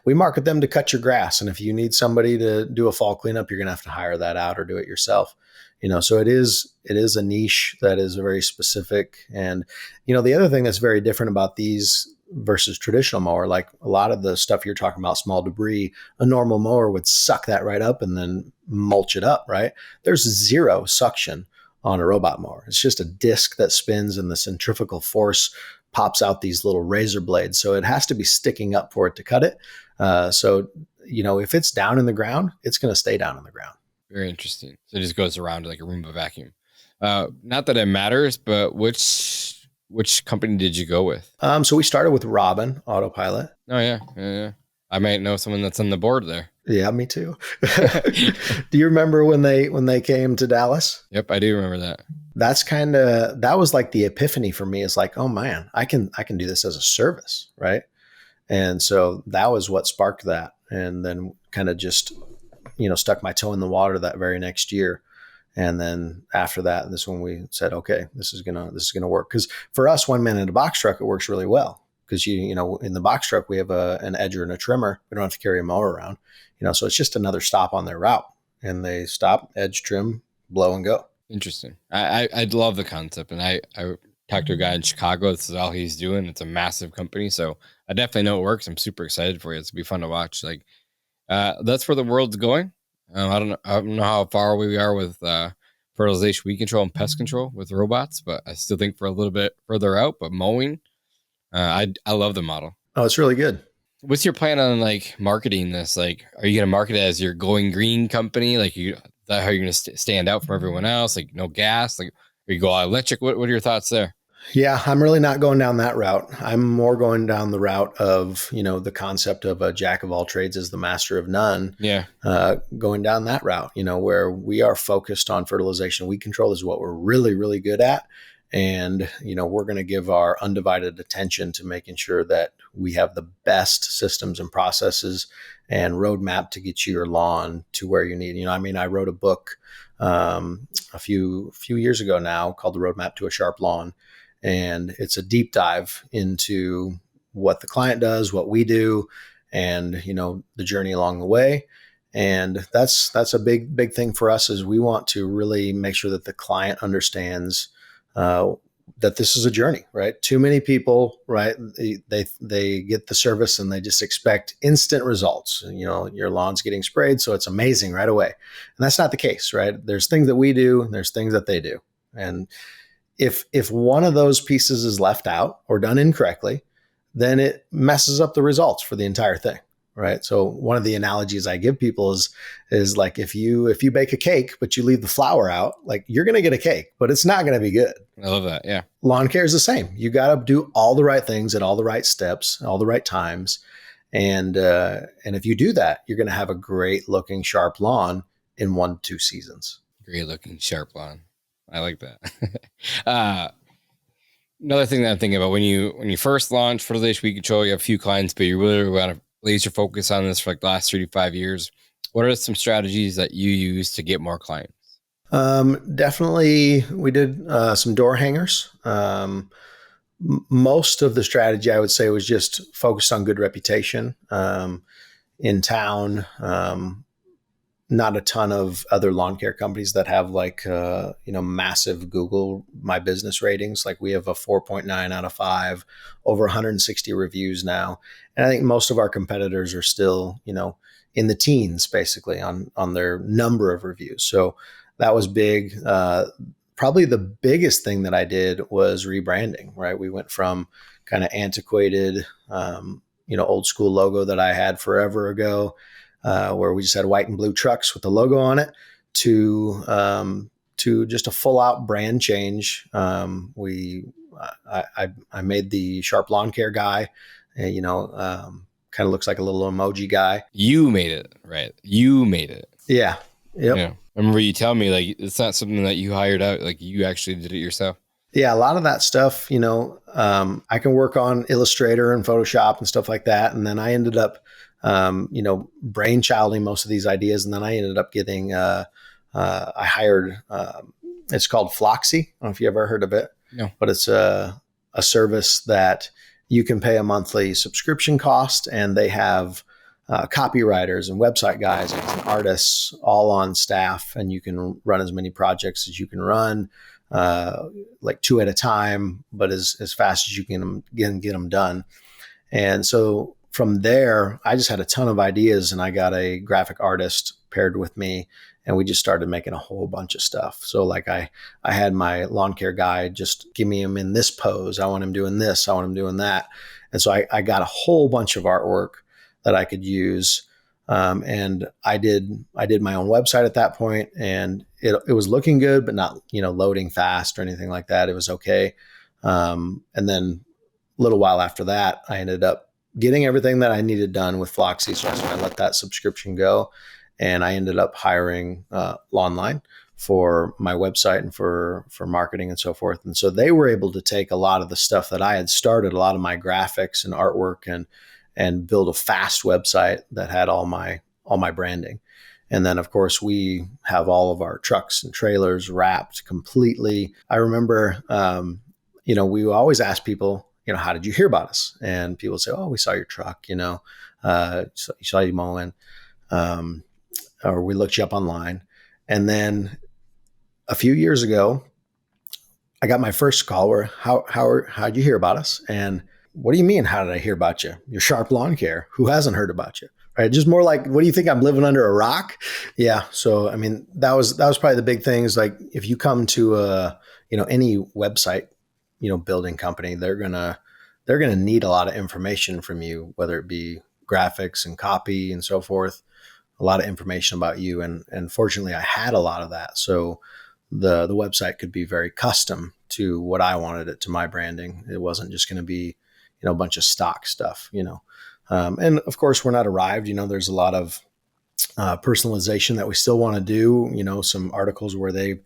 We market them to cut your grass. And if you need somebody to do a fall cleanup, you're going to have to hire that out or do it yourself. So it is a niche that is very specific. And, the other thing that's very different about these versus traditional mower, like a lot of the stuff you're talking about, small debris, a normal mower would suck that right up and then mulch it up, right? There's zero suction on a robot mower. It's just a disc that spins and the centrifugal force pops out these little razor blades. So it has to be sticking up for it to cut it. So if it's down in the ground, it's going to stay down in the ground. Very interesting. So it just goes around like a Roomba vacuum. Not that it matters, but which company did you go with? So we started with Robin Autopilot. Oh yeah. I might know someone that's on the board there. Yeah, me too. Do you remember when they came to Dallas? Yep, I do remember that. That was like the epiphany for me. It's like, oh man, I can do this as a service, right? And so that was what sparked that. And then kind of just, stuck my toe in the water that very next year. And then after that, this is when we said, okay, this is gonna work. Because for us, one man in a box truck, it works really well. Because in the box truck, we have an edger and a trimmer. We don't have to carry a mower around, so it's just another stop on their route. And they stop, edge, trim, blow, and go. Interesting. I love the concept. And I talked to a guy in Chicago. This is all he's doing. It's a massive company. So I definitely know it works. I'm super excited for you. It's going to be fun to watch. Like, that's where the world's going. I don't know how far we are with fertilization, weed control, and pest control with robots, but I still think we're a little bit further out. But mowing, I love the model. Oh, it's really good. What's your plan on like marketing this? Like, are you going to market it as your going green company? Like, is that how you're going to stand out from everyone else? Like, no gas? Like, or you go all electric? What are your thoughts there? Yeah, I'm really not going down that route. I'm more going down the route of, the concept of a jack of all trades is the master of none. Yeah. Going down that route, where we are focused on fertilization. Weed control is what we're really, really good at. And, we're going to give our undivided attention to making sure that we have the best systems and processes and roadmap to get your lawn to where you need. I wrote a book a few years ago now called The Roadmap to a Sharp Lawn. And it's a deep dive into what the client does, what we do, and, the journey along the way. And that's a big thing for us is we want to really make sure that the client understands that this is a journey, right? Too many people, right? They get the service and they just expect instant results. Your lawn's getting sprayed, so it's amazing right away. And that's not the case, right? There's things that we do, and there's things that they do. And if one of those pieces is left out or done incorrectly, then it messes up the results for the entire thing, right? So one of the analogies I give people is like if you bake a cake but you leave the flour out, like you're going to get a cake, but it's not going to be good. I love that. Yeah. Lawn care is the same. You got to do all the right things at all the right steps, all the right times, and if you do that, you're going to have a great looking sharp lawn in 1-2 seasons. Great looking sharp lawn. I like that. Another thing that I'm thinking about when you first launch fertilization weed control, you have a few clients, but you really want to laser focus on this for like the last 3 to 5 years. What are some strategies that you use to get more clients? Definitely, we did some door hangers. Most of the strategy, I would say, was just focused on good reputation in town. Not a ton of other lawn care companies that have massive Google My Business ratings. Like we have a 4.9 out of 5, over 160 reviews now. And I think most of our competitors are still, in the teens basically on their number of reviews. So that was big. Probably the biggest thing that I did was rebranding, right? We went from kind of antiquated, old school logo that I had forever ago, where we just had white and blue trucks with the logo on it, to just a full out brand change. I made the Sharp Lawn Care guy, kind of looks like a little emoji guy. You made it, right? You made it. Yeah. Yep. Yeah. I remember you telling me like it's not something that you hired out, like you actually did it yourself. Yeah, a lot of that stuff, I can work on Illustrator and Photoshop and stuff like that. And then I ended up brainchilding most of these ideas. And then I ended up getting, I hired, it's called Floxy. I don't know if you ever heard of it. No. But it's a service that you can pay a monthly subscription cost, and they have copywriters and website guys and artists all on staff, and you can run as many projects as you can run, like 2 at a time, but as fast as you can get them done. And so from there, I just had a ton of ideas, and I got a graphic artist paired with me, and we just started making a whole bunch of stuff. So like I had my lawn care guy just give me him in this pose. I want him doing this. I want him doing that. And so I got a whole bunch of artwork that I could use. And I did my own website at that point, and it was looking good, but not, loading fast or anything like that. It was okay. And then a little while after that, I ended up getting everything that I needed done with Floxy. So I let that subscription go, and I ended up hiring Lawnline for my website and for marketing and so forth. And so they were able to take a lot of the stuff that I had started, a lot of my graphics and artwork, and build a fast website that had all my branding. And then, of course, we have all of our trucks and trailers wrapped completely. I remember, we always ask people, how did you hear about us? And people would say, oh, we saw your truck, saw you mowing, or we looked you up online. And then a few years ago, I got my first call where, how'd you hear about us? And what do you mean, how did I hear about you? You're Sharp Lawn Care. Who hasn't heard about you? Right? Just more like, what do you think, I'm living under a rock? Yeah. So, I mean, that was probably the big thing is like, if you come to any website, building company, they're going to need a lot of information from you, whether it be graphics and copy and so forth, a lot of information about you. And fortunately I had a lot of that. So the website could be very custom to what I wanted it, to my branding. It wasn't just going to be, a bunch of stock stuff, and of course we're not arrived, there's a lot of personalization that we still want to do, some articles where they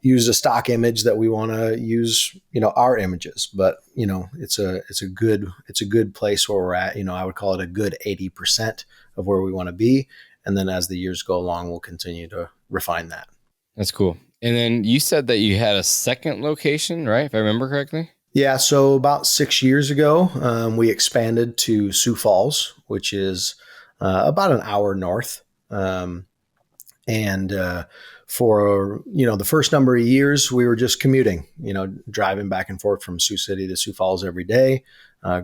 use a stock image that we want to use, our images, but it's a good place where we're at. I would call it a good 80% of where we want to be. And then as the years go along, we'll continue to refine that. That's cool. And then you said that you had a second location, right? If I remember correctly. Yeah. So about 6 years ago, we expanded to Sioux Falls, which is about an hour north. For, the first number of years, we were just commuting, driving back and forth from Sioux City to Sioux Falls every day,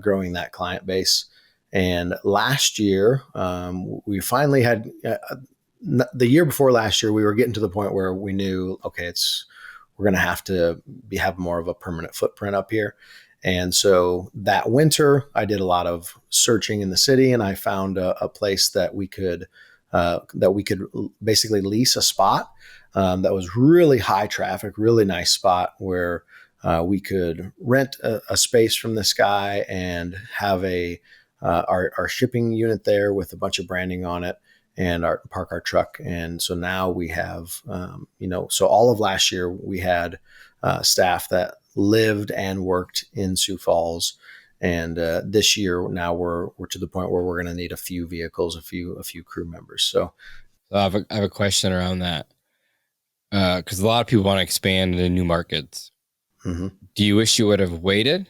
growing that client base. And last year, we finally had, the year before last year, we were getting to the point where we knew, okay, we're going to have to have more of a permanent footprint up here. And so that winter, I did a lot of searching in the city, and I found a place that we could basically lease a spot that was really high traffic, really nice spot where we could rent a space from this guy and have our shipping unit there with a bunch of branding on it, and park our truck. And so now we have, so all of last year we had staff that lived and worked in Sioux Falls. And this year now we're to the point where we're going to need a few vehicles, a few crew members. So I have a question around that, because a lot of people want to expand into new markets. Mm-hmm. Do you wish you would have waited,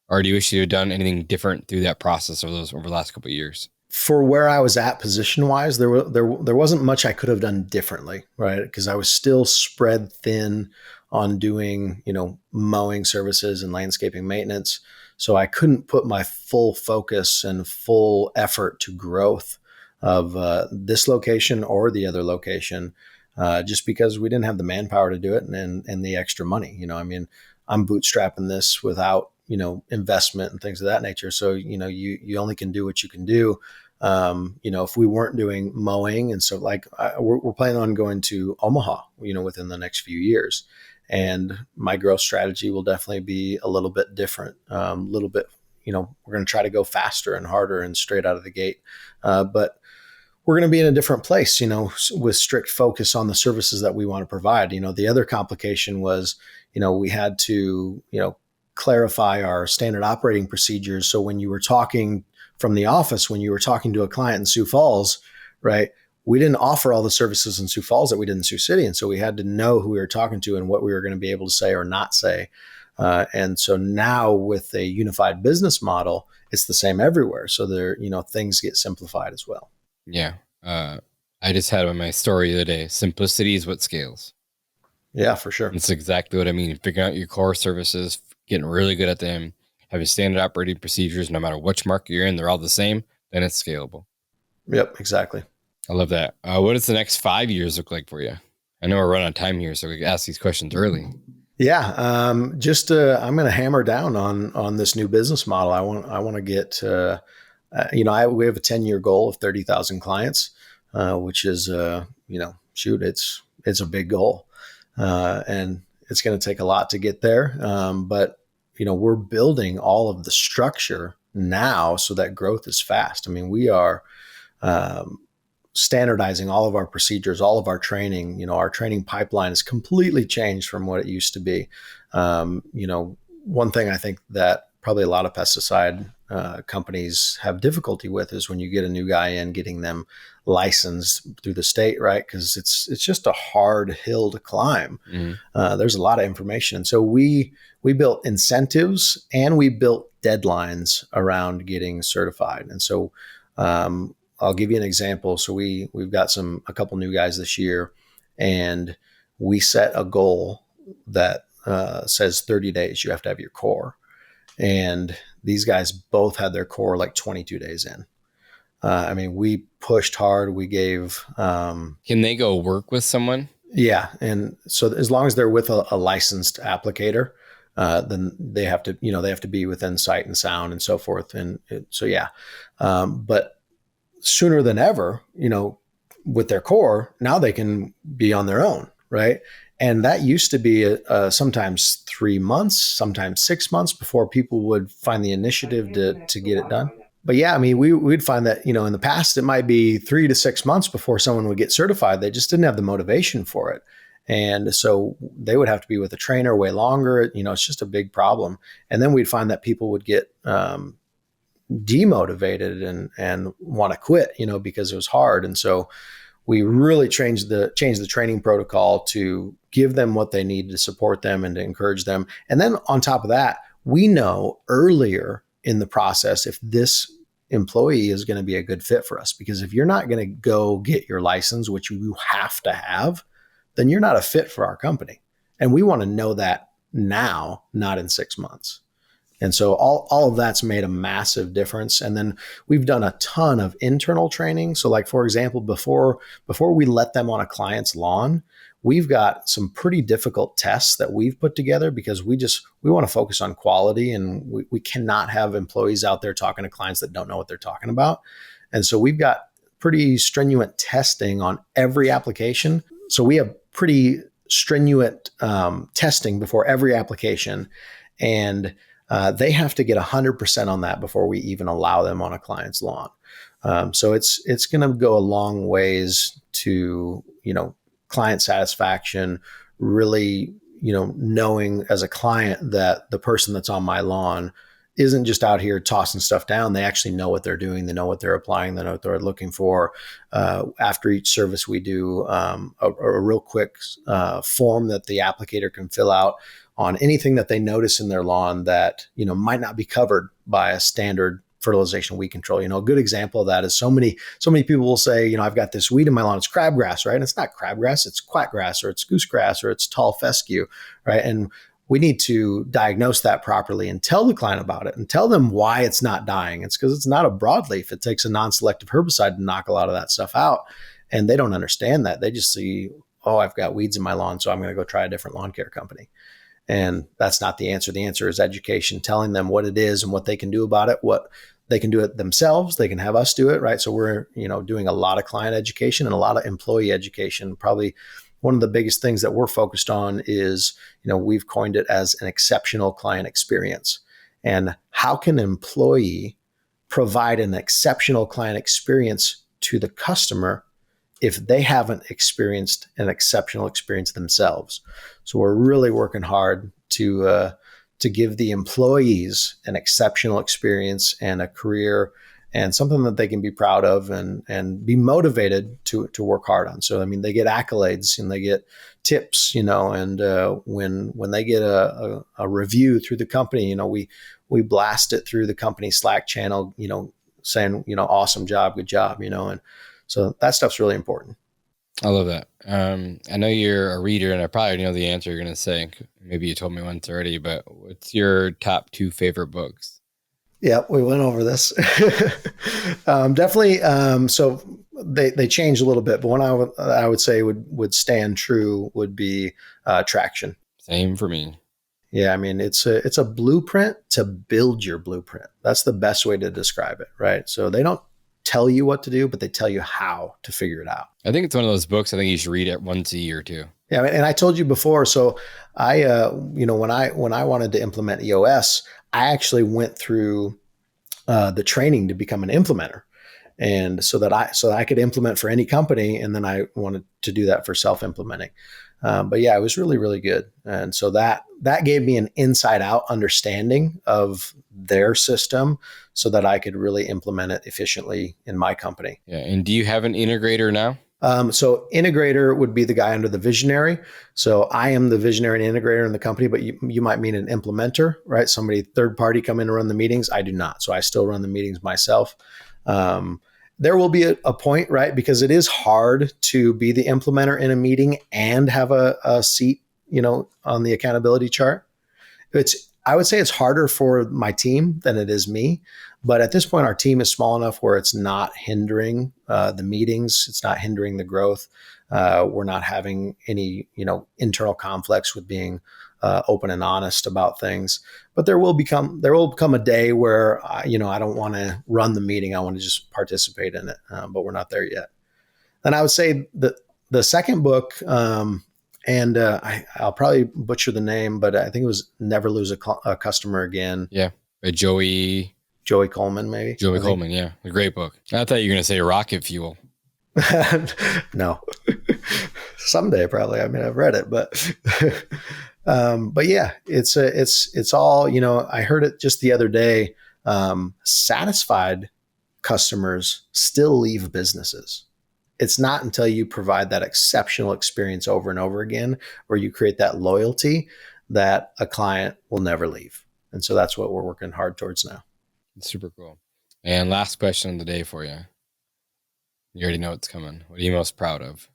or do you wish you had done anything different through that process over the last couple of years? For where I was at position wise, there wasn't much I could have done differently, right? Because I was still spread thin on doing, mowing services and landscaping maintenance. So I couldn't put my full focus and full effort to growth of this location or the other location, just because we didn't have the manpower to do it and the extra money. I'm bootstrapping this without, investment and things of that nature. So, you only can do what you can do. If we weren't doing mowing, and so we're planning on going to Omaha, within the next few years. And my growth strategy will definitely be a little bit different, we're going to try to go faster and harder and straight out of the gate. But we're going to be in a different place, with strict focus on the services that we want to provide. The other complication was, we had to, clarify our standard operating procedures. So when you were talking from the office, when you were talking to a client in Sioux Falls, right, we didn't offer all the services in Sioux Falls that we did in Sioux City. And so we had to know who we were talking to and what we were going to be able to say or not say. And so now with a unified business model, it's the same everywhere. So there, things get simplified as well. Yeah. I just had on my story the other day, simplicity is what scales. Yeah, for sure. That's exactly what I mean. Figuring out your core services, getting really good at them, having standard operating procedures, no matter which market you're in, they're all the same, then it's scalable. Yep, exactly. I love that. What does the next 5 years look like for you? I know we're running out of time here, so we can ask these questions early. Yeah. I'm going to hammer down on this new business model. I want to get, we have a 10-year goal of 30,000 clients, which is, it's a big goal. And it's going to take a lot to get there. But we're building all of the structure now so that growth is fast. I mean, we are, standardizing all of our procedures, all of our training. Our training pipeline is completely changed from what it used to be. One thing I think that probably a lot of pesticide companies have difficulty with is when you get a new guy in, getting them licensed through the state, right? Because it's just a hard hill to climb. Mm-hmm. There's a lot of information. And so we built incentives and we built deadlines around getting certified. And so I'll give you an example. So we've got a couple new guys this year, and we set a goal that says 30 days you have to have your core. And these guys both had their core like 22 days in. We pushed hard. We gave. Can they go work with someone? Yeah, and so as long as they're with a licensed applicator, then they have to be within sight and sound and so forth. And but sooner than ever, with their core, now they can be on their own, right? And that used to be sometimes 3 months, sometimes 6 months before people would find the initiative to get it done. But yeah, I mean, we'd find that, in the past, it might be 3 to 6 months before someone would get certified. They just didn't have the motivation for it. And so they would have to be with a trainer way longer. It's just a big problem. And then we'd find that people would get demotivated and want to quit, because it was hard. And so we really changed the training protocol to give them what they need to support them and to encourage them. And then on top of that, we know earlier in the process if this employee is going to be a good fit for us. Because if you're not going to go get your license, which you have to have, then you're not a fit for our company. And we want to know that now, not in 6 months. And so all of that's made a massive difference. And then we've done a ton of internal training. So like, for example, before we let them on a client's lawn, we've got some pretty difficult tests that we've put together because we want to focus on quality, and we cannot have employees out there talking to clients that don't know what they're talking about. And so we've got pretty stringent testing on every application. So we have pretty stringent testing before every application. And they have to get 100% on that before we even allow them on a client's lawn. So it's going to go a long ways to, client satisfaction, really, knowing as a client that the person that's on my lawn isn't just out here tossing stuff down. They actually know what they're doing. They know what they're applying. They know what they're looking for. After each service, we do a real quick form that the applicator can fill out on anything that they notice in their lawn that, might not be covered by a standard fertilization weed control. A good example of that is so many people will say, I've got this weed in my lawn, it's crabgrass, right? And it's not crabgrass, it's quackgrass, or it's goosegrass, or it's tall fescue, right? And we need to diagnose that properly and tell the client about it and tell them why it's not dying. It's because it's not a broadleaf. It takes a non-selective herbicide to knock a lot of that stuff out. And they don't understand that. They just see, oh, I've got weeds in my lawn, so I'm going to go try a different lawn care company. And that's not the answer. The answer is education, telling them what it is and what they can do about it, what they can do it themselves. They can have us do it, right? So we're, doing a lot of client education and a lot of employee education. Probably one of the biggest things that we're focused on is, we've coined it as an exceptional client experience. And how can an employee provide an exceptional client experience to the customer if they haven't experienced an exceptional experience themselves? So we're really working hard to give the employees an exceptional experience and a career and something that they can be proud of and be motivated to work hard on. So, they get accolades and they get tips, and when they get a review through the company, we blast it through the company Slack channel, saying, awesome job, good job, and so that stuff's really important. I love that. I know you're a reader, and I probably know the answer you're going to say. Maybe you told me once already, but what's your top 2 favorite books? Yeah, we went over this. Definitely. So they change a little bit, but one I would say would stand true would be Traction. Same for me. Yeah, it's a blueprint to build your blueprint. That's the best way to describe it, right? So they don't tell you what to do, but they tell you how to figure it out. I think it's one of those books I think you should read it once a year too. Yeah, and I told you before. So I, when I wanted to implement EOS, I actually went through the training to become an implementer, and so that I could implement for any company, and then I wanted to do that for self-implementing. But yeah, it was really, really good, and so that gave me an inside-out understanding of their system, so that I could really implement it efficiently in my company. Yeah, and do you have an integrator now? So integrator would be the guy under the visionary. So I am the visionary and integrator in the company, but you might mean an implementer, right? Somebody third party come in and run the meetings. I do not. So I still run the meetings myself. There will be a point, right? Because it is hard to be the implementer in a meeting and have a seat, on the accountability chart. I would say it's harder for my team than it is me. But at this point, our team is small enough where it's not hindering the meetings. It's not hindering the growth. We're not having any, internal conflicts with being open and honest about things. But there will come a day where, I don't want to run the meeting. I want to just participate in it. But we're not there yet. And I would say that the second book And I'll probably butcher the name, but I think it was Never Lose a Customer Again. Yeah. By Joey Coleman, maybe. Joey Coleman, yeah. A great book. I thought you were going to say Rocket Fuel. No. Someday, probably. I mean, I've read it, but yeah, it's all, you know, I heard it just the other day. Satisfied customers still leave businesses. It's not until you provide that exceptional experience over and over again, where you create that loyalty, that a client will never leave. And so that's what we're working hard towards now. Super cool. And last question of the day for you. You already know what's coming. What are you most proud of?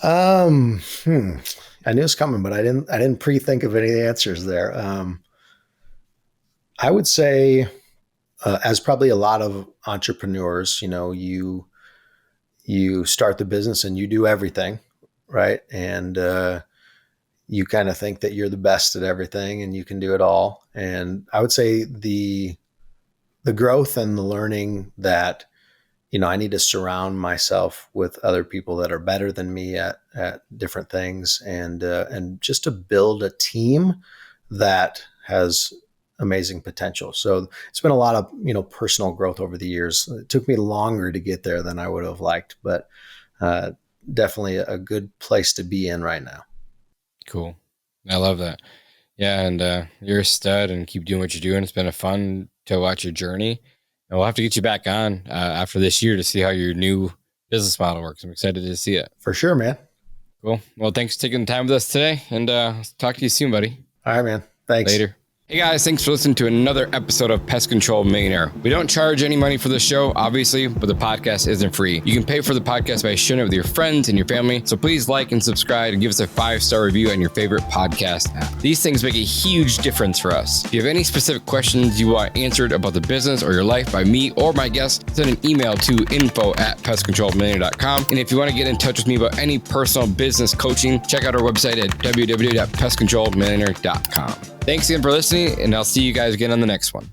I knew it was coming, but I didn't pre-think of any answers there. I would say, as probably a lot of entrepreneurs, you know, you start the business and you do everything, right? And you kind of think that you're the best at everything and you can do it all. And I would say the growth and the learning that, you know, I need to surround myself with other people that are better than me at different things, and just to build a team that has amazing potential. So it's been a lot of, you know, personal growth over the years. It took me longer to get there than I would have liked, but definitely a good place to be in right now. Cool. I love that. Yeah. And you're a stud and keep doing what you're doing. It's been a fun to watch your journey. And we'll have to get you back on after this year to see how your new business model works. I'm excited to see it. For sure, man. Cool. Well, thanks for taking the time with us today, and talk to you soon, buddy. All right, man. Thanks. Later. Hey guys, thanks for listening to another episode of Pest Control Millionaire. We don't charge any money for the show, obviously, but the podcast isn't free. You can pay for the podcast by sharing it with your friends and your family. So please like and subscribe and give us a 5-star review on your favorite podcast app. These things make a huge difference for us. If you have any specific questions you want answered about the business or your life by me or my guests, send an email to info@pestcontrolmillionaire.com. And if you want to get in touch with me about any personal business coaching, check out our website at www.pestcontrolmillionaire.com. Thanks again for listening, and I'll see you guys again on the next one.